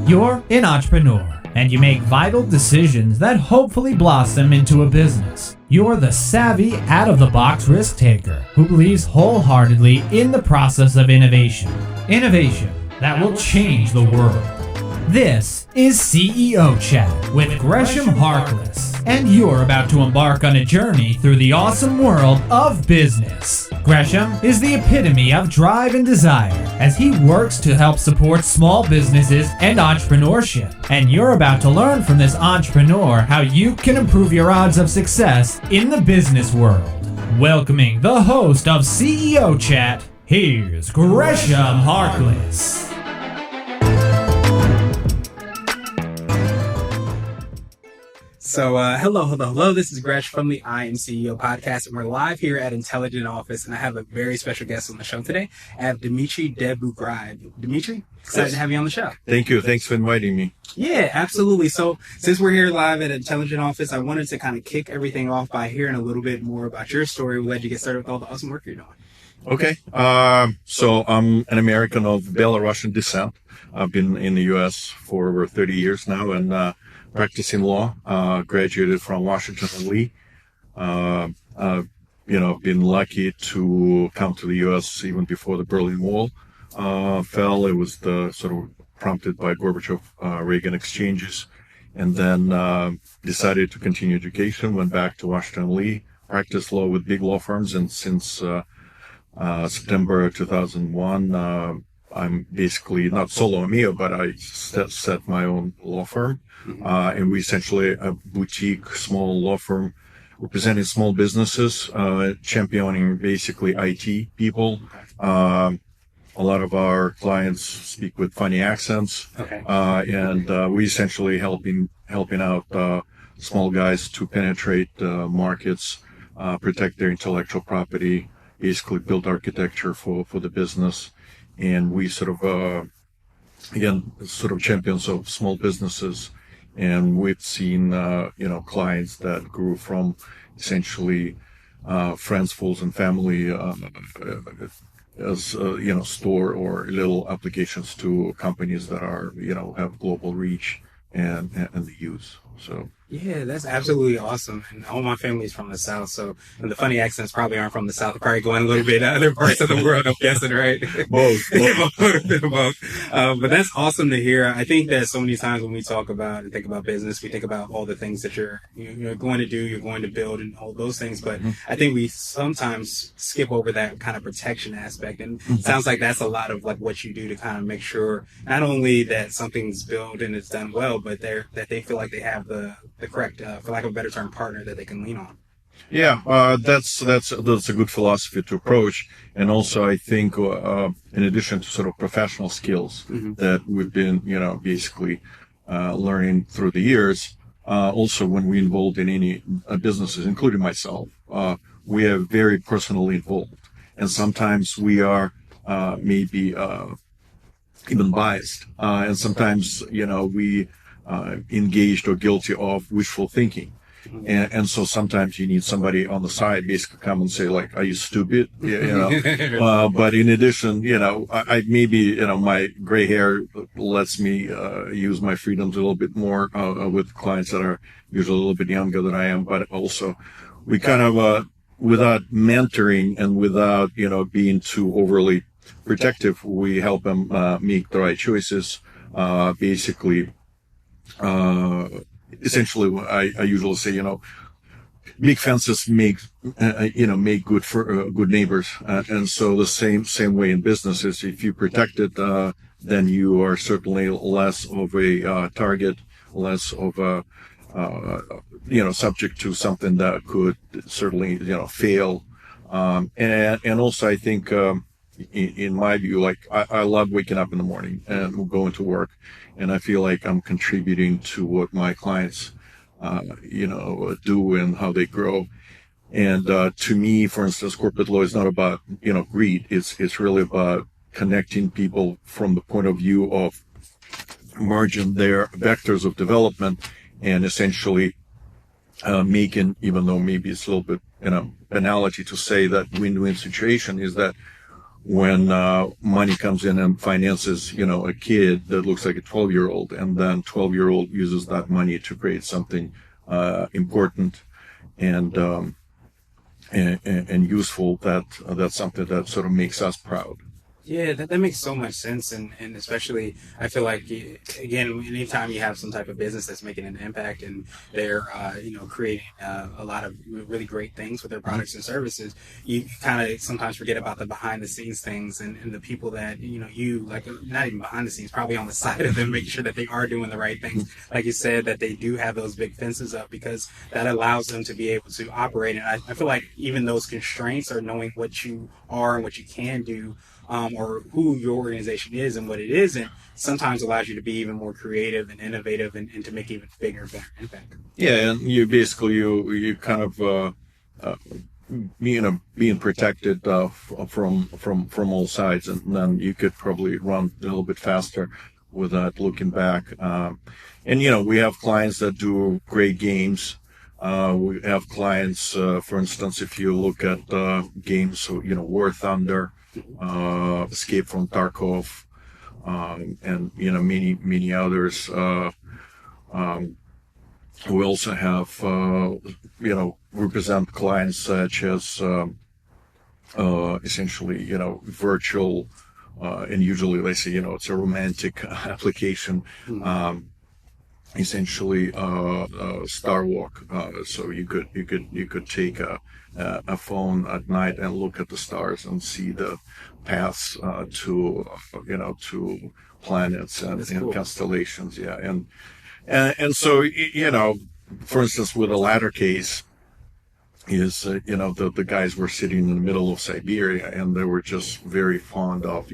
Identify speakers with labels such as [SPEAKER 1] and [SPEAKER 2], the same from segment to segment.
[SPEAKER 1] You're an entrepreneur, and you make vital decisions that hopefully blossom into a business. You're the savvy, out-of-the-box risk taker who believes wholeheartedly in the process of innovation. Innovation that will change the world. This is CEO Chat with Gresham Harkless, and you're about to embark on a journey through the awesome world of business. Gresham is the epitome of drive and desire as he works to help support small businesses and entrepreneurship. And you're about to learn from this entrepreneur how you can improve your odds of success in the business world. Welcoming the host of CEO Chat, here's Gresham Harkless.
[SPEAKER 2] So, hello. This is Gresh from the I Am CEO podcast, and we're live here at Intelligent Office, and I have a very special guest on the show today. I have Dmitri Dubograev. Dmitri, excited to have you on the show.
[SPEAKER 3] Thank you. Thanks for inviting me.
[SPEAKER 2] Yeah, absolutely. So, since we're here live at Intelligent Office, I wanted to kind of kick everything off by hearing a little bit more about your story. We'll let you get started with all the awesome work you're doing.
[SPEAKER 3] Okay. So I'm an American of Belarusian descent. I've been in the U.S. for over 30 years now, and practicing law, graduated from Washington and Lee. Been lucky to come to the U.S. even before the Berlin Wall fell. It was sort of prompted by Gorbachev-Reagan exchanges, and then decided to continue education. Went back to Washington and Lee, practiced law with big law firms, and since September 2001, I'm basically not solo mio, but I set my own law firm. And we essentially a boutique small law firm representing small businesses, championing basically IT people. A lot of our clients speak with funny accents.
[SPEAKER 2] Okay.
[SPEAKER 3] And we essentially helping out small guys to penetrate markets, protect their intellectual property, basically build architecture for the business. And we sort of champions of small businesses. And we've seen, clients that grew from essentially friends, fools, and family as store or little applications to companies that are, have global reach and the use. So.
[SPEAKER 2] Yeah, that's absolutely awesome. And all my family is from the South, so and the funny accents probably aren't from the South. They're probably going a little bit to other parts of the world, I'm guessing, right?
[SPEAKER 3] Both.
[SPEAKER 2] But that's awesome to hear. I think that so many times when we talk about and think about business, we think about all the things that you're going to do, you're going to build, and all those things. But I think we sometimes skip over that kind of protection aspect. And it sounds like that's a lot of like what you do to kind of make sure not only that something's built and it's done well, but that they feel like they have the correct, for lack of a better term, partner that they can lean on.
[SPEAKER 3] Yeah, that's a good philosophy to approach. And also, I think, in addition to sort of professional skills that we've been, basically learning through the years, also when we're involved in any businesses, including myself, we are very personally involved. And sometimes we are maybe even biased. And sometimes, we engaged or guilty of wishful thinking. And so sometimes you need somebody on the side basically come and say, like, are you stupid? But in addition, I maybe, my gray hair lets me use my freedoms a little bit more with clients that are usually a little bit younger than I am. But also we kind of, without mentoring and without, being too overly protective, we help them make the right choices, basically. Essentially, I usually say, big fences make good neighbors. And so the same way in businesses, if you protect it, then you are certainly less of a target, less of a, subject to something that could certainly, fail. And also I think, in my view, like I love waking up in the morning and going to work, and I feel like I'm contributing to what my clients, do and how they grow. And to me, for instance, corporate law is not about greed. It's really about connecting people from the point of view of merging their vectors of development and essentially making, even though maybe it's a little bit, analogy to say that win-win situation is that when money comes in and finances, a kid that looks like a 12-year-old, and then 12-year-old uses that money to create something important and useful, that's something that sort of makes us proud.
[SPEAKER 2] Yeah, that makes so much sense, and especially I feel like, again, anytime you have some type of business that's making an impact and they're creating a lot of really great things with their products and services, you kind of sometimes forget about the behind the scenes things and the people that you like, not even behind the scenes, probably on the side of them, making sure that they are doing the right things. Like you said, that they do have those big fences up because that allows them to be able to operate. And I feel like even those constraints, or knowing what you are and what you can do, or who your organization is and what it isn't, sometimes allows you to be even more creative and innovative and to make even bigger, better impact.
[SPEAKER 3] Yeah, and you basically you kind of being protected from all sides, and then you could probably run a little bit faster without looking back. And we have clients that do great games. We have clients, for instance, if you look at games, War Thunder, Escape from Tarkov, and many others. We also have represent clients such as essentially virtual, and usually they say it's a romantic application. Essentially Star Walk, so you could take a phone at night and look at the stars and see the paths to planets and
[SPEAKER 2] cool.
[SPEAKER 3] constellations. And so for instance, with the latter case is the guys were sitting in the middle of Siberia, and they were just very fond of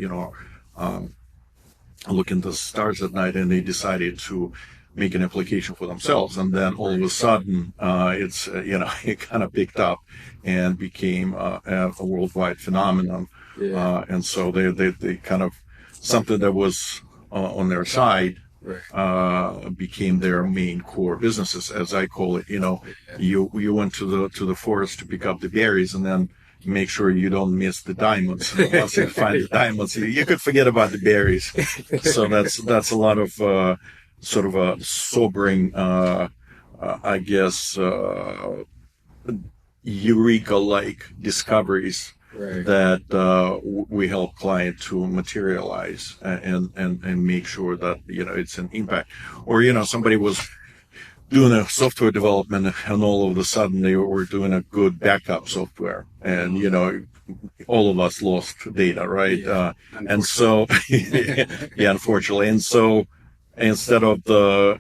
[SPEAKER 3] looking at the stars at night, and they decided to make an application for themselves, and then all of a sudden it kind of picked up and became a worldwide phenomenon. And so they kind of, something that was on their side became their main core businesses, as I call it. You went to the forest to pick up the berries, and then make sure you don't miss the diamonds. Once you find the diamonds, you could forget about the berries. So that's a lot of sort of a sobering, I guess, eureka-like discoveries that we help client to materialize and make sure that it's an impact. Or somebody was doing a software development, and all of a sudden they were doing a good backup software, and all of us lost data, right? And so unfortunately, and so instead of the,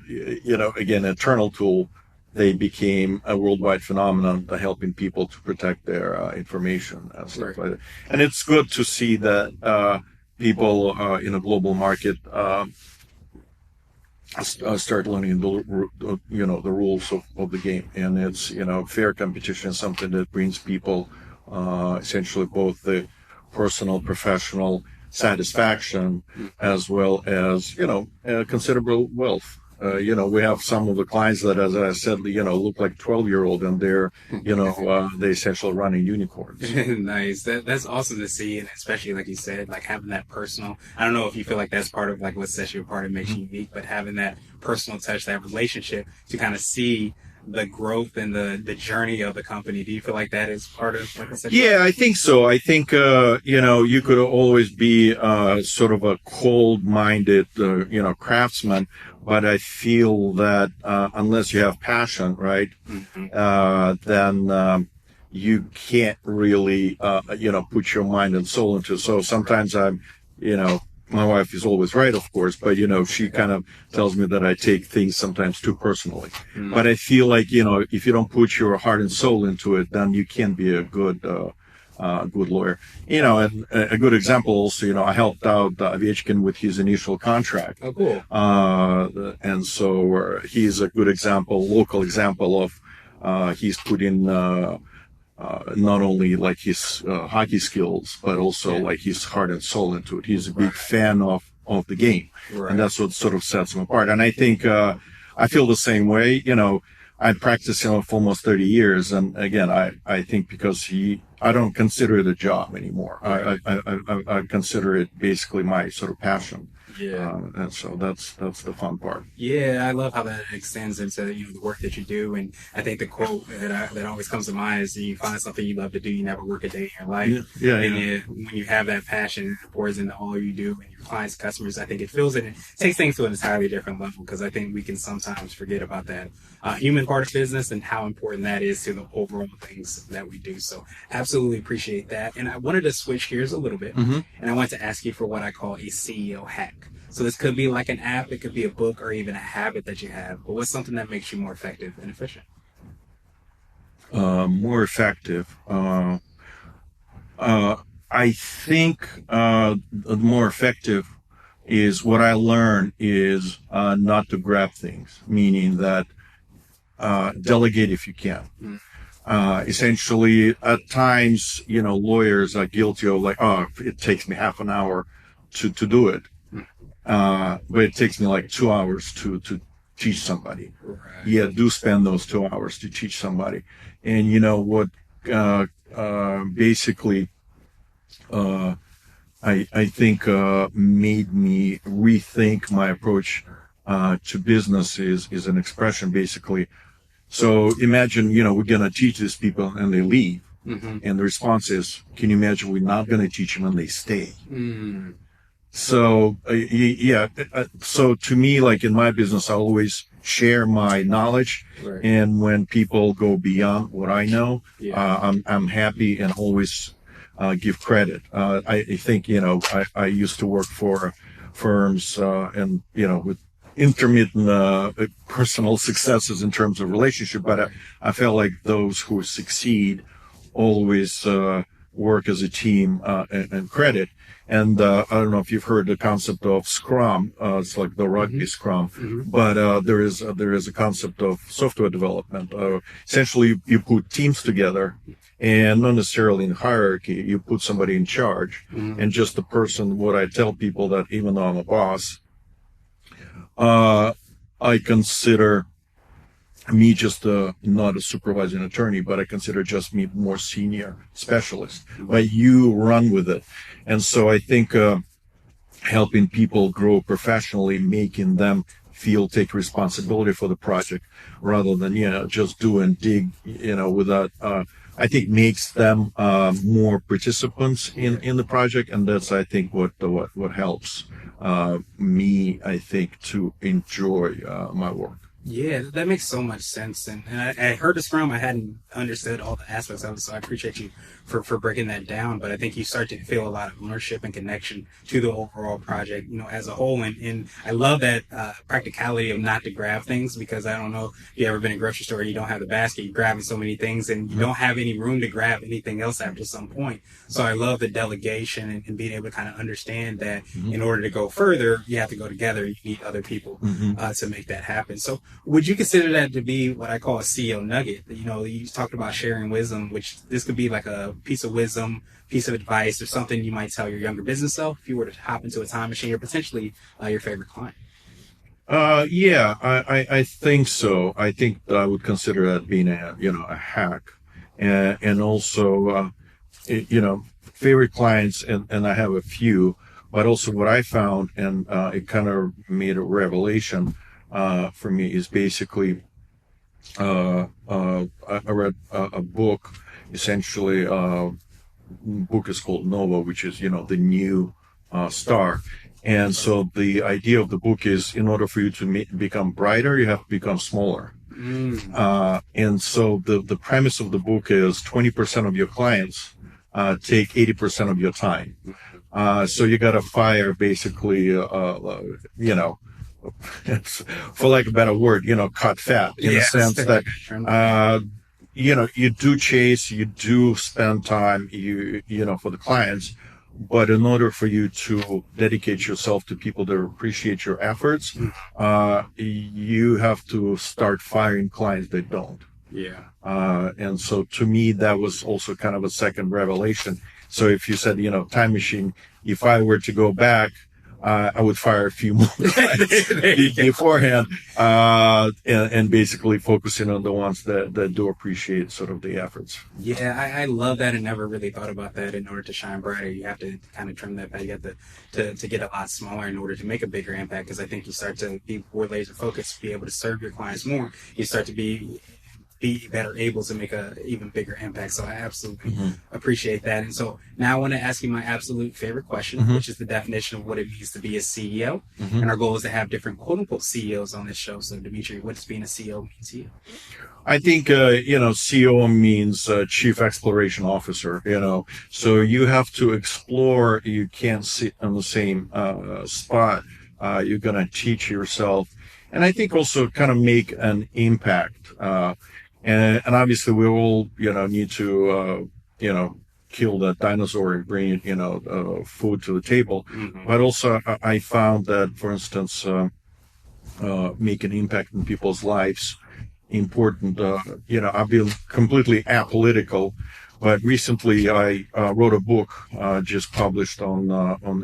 [SPEAKER 3] again, internal tool, they became a worldwide phenomenon, helping people to protect their information and stuff like that. And it's good to see that people in a global market start learning the rules of the game. And it's, fair competition is something that brings people essentially both the personal, professional satisfaction, as well as considerable wealth. We have some of the clients that, as I said, look like 12-year-old, and they're they essentially running unicorns.
[SPEAKER 2] Nice. That's awesome to see, and especially like you said, like having that personal. I don't know if you feel like that's part of like what sets you apart and makes you unique, but having that personal touch, that relationship, to kind of see the growth and the journey of the company. Do you feel like that is part of like a
[SPEAKER 3] Yeah, I think so. I think you could always be sort of a cold-minded craftsman, but I feel that unless you have passion, right, then you can't really put your mind and soul into it. So sometimes I'm my wife is always right, of course, but she kind of tells me that I take things sometimes too personally. But I feel like if you don't put your heart and soul into it, then you can't be a good lawyer. And a good example also, I helped out Ovechkin with his initial contract.
[SPEAKER 2] Oh, cool.
[SPEAKER 3] And so he's a good example, local example of he's put in not only like his hockey skills, but also like his heart and soul into it. He's a big fan of the game, and that's what sort of sets him apart. And I think I feel the same way. I practiced for almost 30 years, and again, I think because he I don't consider it a job anymore. I consider it basically my sort of passion.
[SPEAKER 2] Yeah.
[SPEAKER 3] And so that's the fun part.
[SPEAKER 2] Yeah, I love how that extends into the work that you do, and I think the quote that always comes to mind is, "You find something you love to do, you never work a day in your life." When you have that passion, it pours into all you do, and your clients, customers, I think it feels it. It takes things to an entirely different level, because I think we can sometimes forget about that human part of business and how important that is to the overall things that we do. So, absolutely appreciate that. And I wanted to switch gears a little bit, and I want to ask you for what I call a CEO hack. So this could be like an app, it could be a book, or even a habit that you have. But what's something that makes you more effective and efficient?
[SPEAKER 3] More effective. I think more effective is what I learned is not to grab things, meaning that delegate if you can. Essentially, at times, lawyers are guilty of like, oh, it takes me half an hour to do it. But it takes me like 2 hours to teach somebody.
[SPEAKER 2] Right.
[SPEAKER 3] Yeah, do spend those 2 hours to teach somebody. And what basically I think made me rethink my approach to business is an expression basically. So imagine, we're going to teach these people and they leave. And the response is, can you imagine we're not going to teach them and they stay? So, so to me, like in my business, I always share my knowledge.
[SPEAKER 2] Right.
[SPEAKER 3] And when people go beyond what I know, I'm happy and always give credit. I think, I used to work for firms and, with intermittent personal successes in terms of relationship, but I felt like those who succeed always work as a team and credit. And I don't know if you've heard the concept of Scrum. It's like the rugby Scrum, but there is a concept of software development. Essentially, you put teams together, and not necessarily in hierarchy. You put somebody in charge, and just the person. What I tell people that even though I'm a boss, I consider me just not a supervising attorney, but I consider just me more senior specialist. But you run with it. And so I think helping people grow professionally, making them take responsibility for the project rather than, just do and dig, without, I think makes them more participants in the project. And that's, I think, what helps me, I think, to enjoy my work.
[SPEAKER 2] Yeah, that makes so much sense. And I heard the Scrum. I hadn't understood all the aspects of it, so I appreciate you for breaking that down. But I think you start to feel a lot of ownership and connection to the overall project, as a whole. And I love that practicality of not to grab things, because I don't know if you've ever been in a grocery store, you don't have the basket, you're grabbing so many things, and you don't have any room to grab anything else after some point. So I love the delegation and being able to kind of understand that in order to go further, you have to go together. You need other people to make that happen. So would you consider that to be what I call a CEO nugget? You talked about sharing wisdom, which this could be like a piece of wisdom, piece of advice, or something you might tell your younger business self if you were to hop into a time machine, or potentially your favorite client.
[SPEAKER 3] I think so. I think that I would consider that being a hack, and also, favorite clients, and I have a few, but also what I found, and it kind of made a revelation for me, is basically I read a book. Essentially, book is called Nova, which is the new star. And so the idea of the book is, in order for you to become brighter, you have to become smaller. And so the premise of the book is 20% of your clients take 80% of your time. So you got to fire basically, for lack of a better word, cut fat, in the sense that, you do chase, you do spend time, for the clients, but in order for you to dedicate yourself to people that appreciate your efforts, you have to start firing clients that don't.
[SPEAKER 2] Yeah.
[SPEAKER 3] And so to me, that was also kind of a second revelation. So if you said, time machine, if I were to go back, I would fire a few more beforehand, and basically focusing on the ones that do appreciate sort of the efforts.
[SPEAKER 2] Yeah, I love that and never really thought about that. In order to shine brighter, you have to kind of trim that back. You have to get a lot smaller in order to make a bigger impact, because I think you start to be more laser focused, be able to serve your clients more. You start to be better able to make a even bigger impact. So I absolutely appreciate that. And so now I want to ask you my absolute favorite question, which is the definition of what it means to be a CEO. And our goal is to have different quote unquote CEOs on this show. So Dmitri, what does being a CEO mean to you?
[SPEAKER 3] I think, CEO means Chief Exploration Officer, so you have to explore. You can't sit on the same spot. You're going to teach yourself. And I think also kind of make an impact. And obviously we all, need to, kill that dinosaur and bring, food to the table. But also I found that, for instance, make an impact in people's lives important. I've been completely apolitical, but recently I wrote a book just published on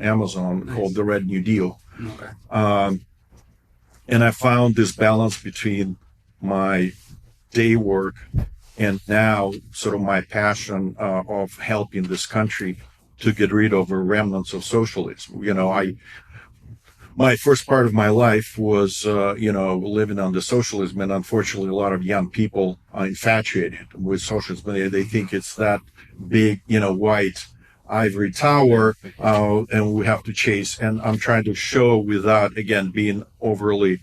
[SPEAKER 3] Amazon called The Red New Deal. And I found this balance between my day work and now sort of my passion of helping this country to get rid of the remnants of socialism. My first part of my life was, living under socialism, and unfortunately, a lot of young people are infatuated with socialism. They think it's that big, white ivory tower, and we have to chase. And I'm trying to show, without, again, being overly,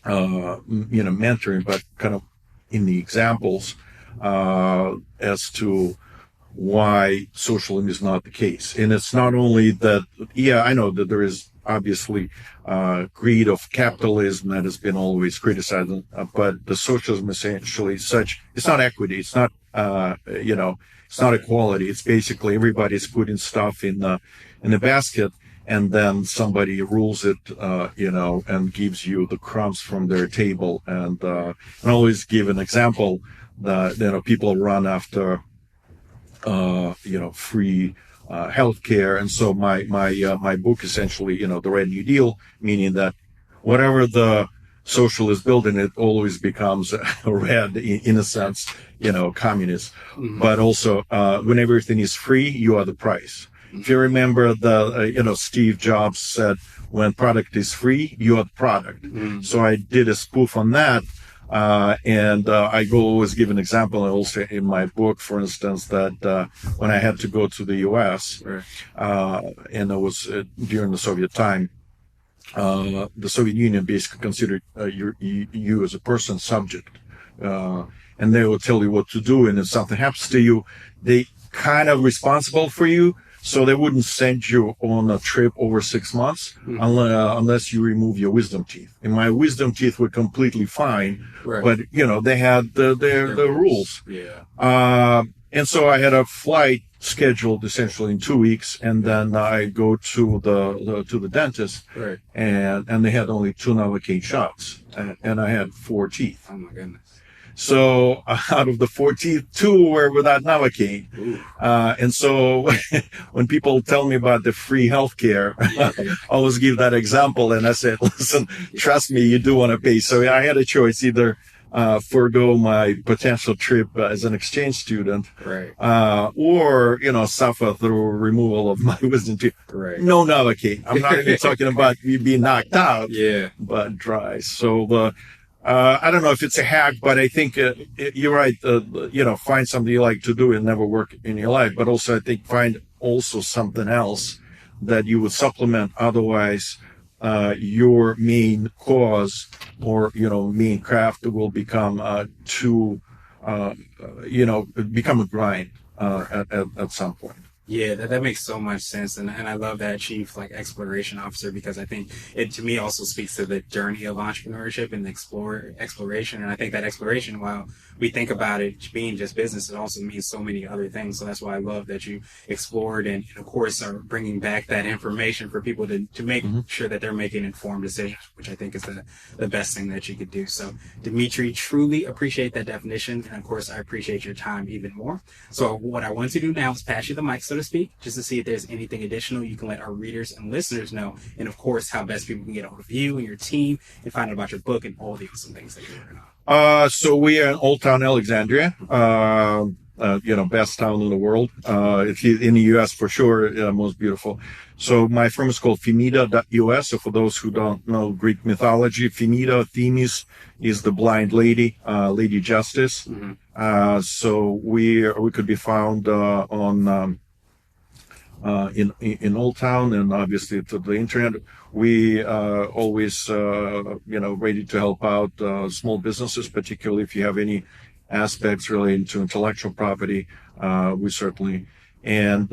[SPEAKER 3] mentoring, but kind of in the examples, as to why socialism is not the case. And it's not only that, I know that there is obviously greed of capitalism that has been always criticized, but the socialism is essentially it's not equity, it's not, it's not equality. It's basically everybody's putting stuff in the basket, and then somebody rules it, and gives you the crumbs from their table. And I always give an example that, people run after, free healthcare. And so my book essentially, The Red New Deal, meaning that whatever the socialist building, it always becomes red in a sense, communist. But also, when everything is free, you are the price. If you remember Steve Jobs said, when product is free, you are the product. So I did a spoof on that. And I always give an example, and also in my book, for instance, that when I had to go to the U.S., and it was during the Soviet time, the Soviet Union basically considered you as a person subject, and they will tell you what to do, and if something happens to you, they kind of responsible for you. So they wouldn't send you on a trip over 6 months unless you remove your wisdom teeth. And my wisdom teeth were completely fine, but they had their rules. And so I had a flight scheduled essentially in 2 weeks, and then I go to the dentist, and they had only 2 Novocaine shots, and I had 4 teeth.
[SPEAKER 2] Oh my goodness.
[SPEAKER 3] So out of the 4 teeth, 2 were without Novocaine. And so when people tell me about the free healthcare, I always give that example. And I said, listen, trust me, you do want to pay. So I had a choice, either forego my potential trip as an exchange student, or, suffer through removal of my wisdom teeth. No Novocaine. I'm not even talking about you being knocked out, but dry. So, I don't know if it's a hack, but I think you're right. Find something you like to do and never work in your life. But also, I think find also something else that you would supplement. Otherwise, your main cause or main craft will become become a grind at some point.
[SPEAKER 2] Yeah, that makes so much sense. And I love that chief exploration officer, because I think it to me also speaks to the journey of entrepreneurship and exploration. And I think that exploration, while we think about it being just business, it also means so many other things. So that's why I love that you explored and of course are bringing back that information for people to make sure that they're making informed decisions, which I think is the best thing that you could do. So Dmitri, truly appreciate that definition. And of course, I appreciate your time even more. So what I want to do now is pass you the mic, so to to speak, just to see if there's anything additional you can let our readers and listeners know, and of course, how best people can get a hold of you and your team and find out about your book and all the awesome things that you're working on.
[SPEAKER 3] So we are in Old Town Alexandria, best town in the world. If you in the U.S. for sure, most beautiful. So my firm is called Femida.us. So for those who don't know Greek mythology, Femida, Themis, is the blind lady, Lady Justice. So we could be found on in Old Town, and obviously to the internet. We always ready to help out small businesses, particularly if you have any aspects relating to intellectual property. We certainly, and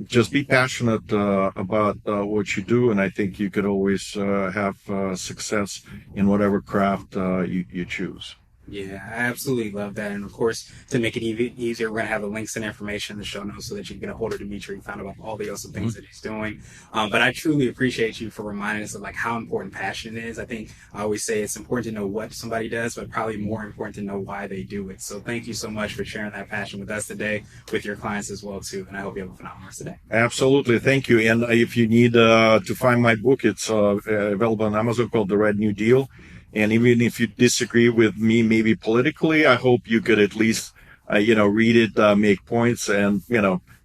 [SPEAKER 3] just be passionate about what you do, and I think you could always have success in whatever craft you choose.
[SPEAKER 2] Yeah, I absolutely love that. And of course, to make it easier, we're going to have the links and information in the show notes so that you can get a hold of Dmitri and find out about all the awesome things that he's doing. But I truly appreciate you for reminding us of like how important passion is. I think I always say it's important to know what somebody does, but probably more important to know why they do it. So thank you so much for sharing that passion with us today, with your clients as well, too. And I hope you have a phenomenal rest of the day.
[SPEAKER 3] Absolutely. Thank you. And if you need to find my book, it's available on Amazon, called The Red New Deal. And even if you disagree with me, maybe politically, I hope you could at least, read it, make points, and,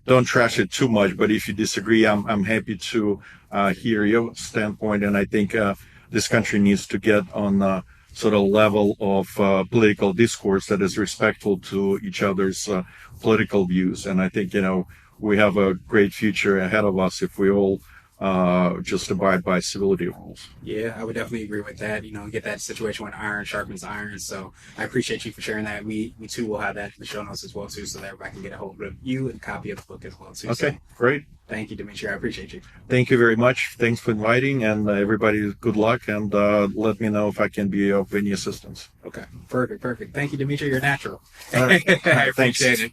[SPEAKER 3] don't trash it too much. But if you disagree, I'm happy to hear your standpoint. And I think this country needs to get on a sort of level of political discourse that is respectful to each other's political views. And I think, we have a great future ahead of us if we all just abide by civility rules.
[SPEAKER 2] Yeah, I would definitely agree with that. Get that situation when iron sharpens iron. So I appreciate you for sharing that. We too will have that in the show notes as well too, so that everybody can get a hold of you and a copy of the book as well too.
[SPEAKER 3] Okay,
[SPEAKER 2] so,
[SPEAKER 3] great.
[SPEAKER 2] Thank you, Dmitri. I appreciate you.
[SPEAKER 3] Thank you very much. Thanks for inviting, and everybody, good luck, and let me know if I can be of any assistance.
[SPEAKER 2] Okay, perfect. Thank you, Dmitri. You're natural.
[SPEAKER 3] All right.
[SPEAKER 2] I appreciate it.